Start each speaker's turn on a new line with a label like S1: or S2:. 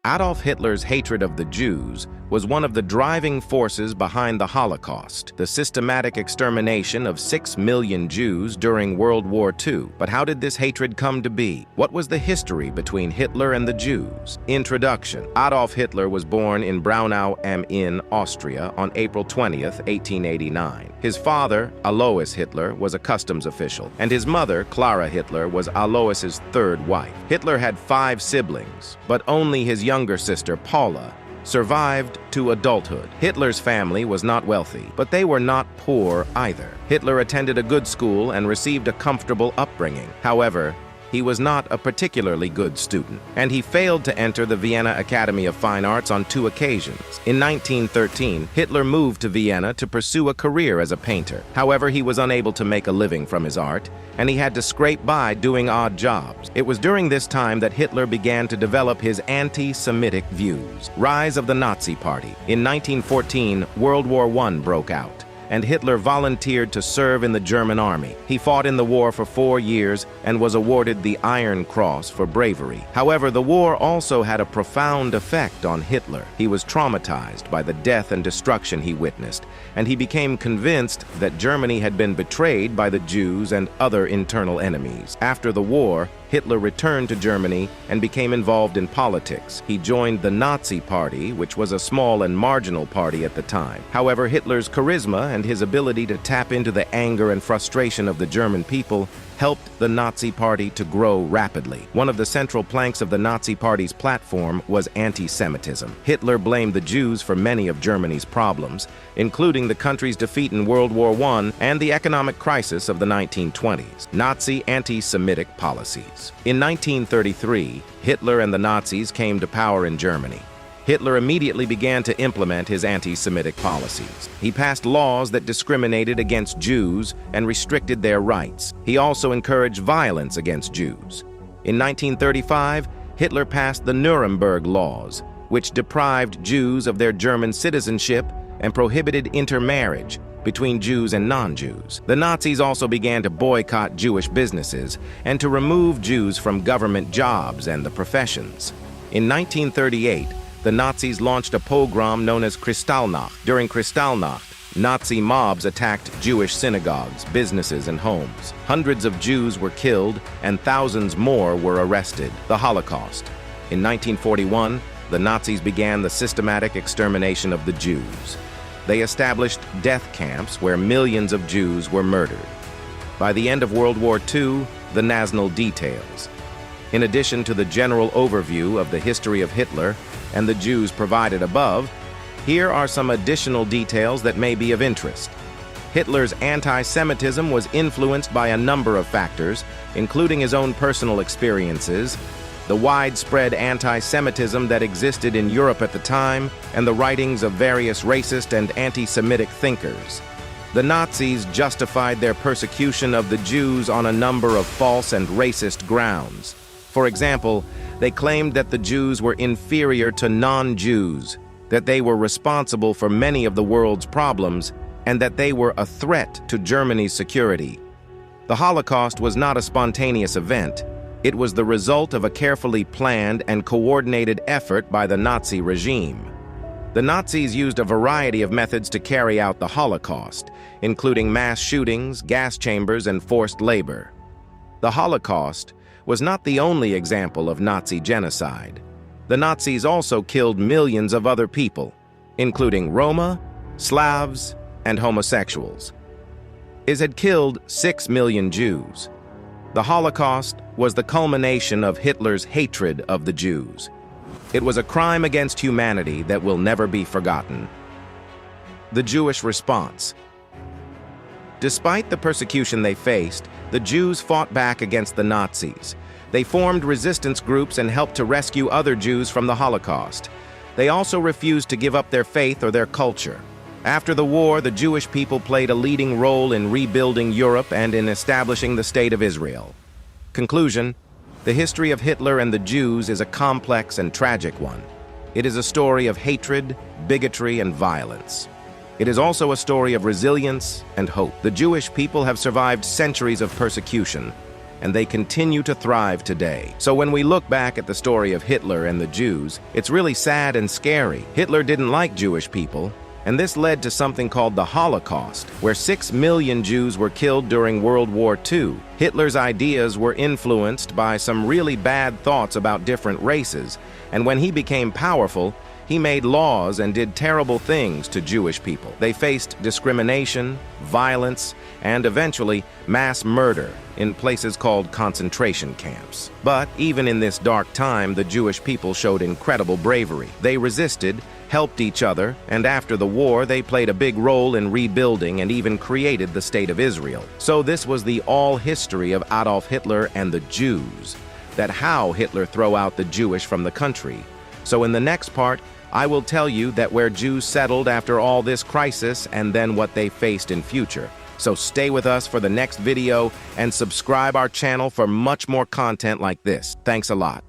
S1: Adolf Hitler's hatred of the Jews was one of the driving forces behind the Holocaust, the systematic extermination of 6 million Jews during World War II. But how did this hatred come to be? What was the history between Hitler and the Jews? Introduction. Adolf Hitler was born in Braunau am Inn, Austria, on April 20th, 1889. His father, Alois Hitler, was a customs official, and his mother, Clara Hitler, was Alois's third wife. Hitler had 5 siblings, but only his younger sister, Paula, survived to adulthood. Hitler's family was not wealthy, but they were not poor either. Hitler attended a good school and received a comfortable upbringing. However, he was not a particularly good student, and he failed to enter the Vienna Academy of Fine Arts on 2 occasions. In 1913, Hitler moved to Vienna to pursue a career as a painter. However, he was unable to make a living from his art, and he had to scrape by doing odd jobs. It was during this time that Hitler began to develop his anti-Semitic views. Rise of the Nazi Party. In 1914, World War I broke out, and Hitler volunteered to serve in the German army. He fought in the war for 4 years and was awarded the Iron Cross for bravery. However, the war also had a profound effect on Hitler. He was traumatized by the death and destruction he witnessed, and he became convinced that Germany had been betrayed by the Jews and other internal enemies. After the war, Hitler returned to Germany and became involved in politics. He joined the Nazi Party, which was a small and marginal party at the time. However, Hitler's charisma and his ability to tap into the anger and frustration of the German people helped the Nazi Party to grow rapidly. One of the central planks of the Nazi Party's platform was anti-Semitism. Hitler blamed the Jews for many of Germany's problems, including the country's defeat in World War I and the economic crisis of the 1920s. Nazi anti-Semitic policies. In 1933, Hitler and the Nazis came to power in Germany. Hitler immediately began to implement his anti-Semitic policies. He passed laws that discriminated against Jews and restricted their rights. He also encouraged violence against Jews. In 1935, Hitler passed the Nuremberg Laws, which deprived Jews of their German citizenship and prohibited intermarriage between Jews and non-Jews. The Nazis also began to boycott Jewish businesses and to remove Jews from government jobs and the professions. In 1938, the Nazis launched a pogrom known as Kristallnacht. During Kristallnacht, Nazi mobs attacked Jewish synagogues, businesses, and homes. Hundreds of Jews were killed, and thousands more were arrested. The Holocaust. In 1941, the Nazis began the systematic extermination of the Jews. They established death camps where millions of Jews were murdered. By the end of World War II, the national details. In addition to the general overview of the history of Hitler and the Jews provided above, here are some additional details that may be of interest. Hitler's anti-Semitism was influenced by a number of factors, including his own personal experiences, the widespread anti-Semitism that existed in Europe at the time, and the writings of various racist and anti-Semitic thinkers. The Nazis justified their persecution of the Jews on a number of false and racist grounds. For example, they claimed that the Jews were inferior to non-Jews, that they were responsible for many of the world's problems, and that they were a threat to Germany's security. The Holocaust was not a spontaneous event. It was the result of a carefully planned and coordinated effort by the Nazi regime. The Nazis used a variety of methods to carry out the Holocaust, including mass shootings, gas chambers, and forced labor. The Holocaust was not the only example of Nazi genocide. The Nazis also killed millions of other people, including Roma, Slavs, and homosexuals. It had killed 6 million Jews. The Holocaust was the culmination of Hitler's hatred of the Jews. It was a crime against humanity that will never be forgotten. The Jewish response. Despite the persecution they faced, the Jews fought back against the Nazis. They formed resistance groups and helped to rescue other Jews from the Holocaust. They also refused to give up their faith or their culture. After the war, the Jewish people played a leading role in rebuilding Europe and in establishing the State of Israel. Conclusion: the history of Hitler and the Jews is a complex and tragic one. It is a story of hatred, bigotry, and violence. It is also a story of resilience and hope. The Jewish people have survived centuries of persecution, and they continue to thrive today. So when we look back at the story of Hitler and the Jews, it's really sad and scary. Hitler didn't like Jewish people, and this led to something called the Holocaust, where 6 million Jews were killed during World War II. Hitler's ideas were influenced by some really bad thoughts about different races, and when he became powerful, he made laws and did terrible things to Jewish people. They faced discrimination, violence, and eventually mass murder in places called concentration camps. But even in this dark time, the Jewish people showed incredible bravery. They resisted, helped each other, and after the war, they played a big role in rebuilding and even created the State of Israel. So this was the all history of Adolf Hitler and the Jews, that how Hitler threw out the Jewish from the country. So in the next part, I will tell you that where Jews settled after all this crisis and then what they faced in future. So stay with us for the next video and subscribe our channel for much more content like this. Thanks a lot.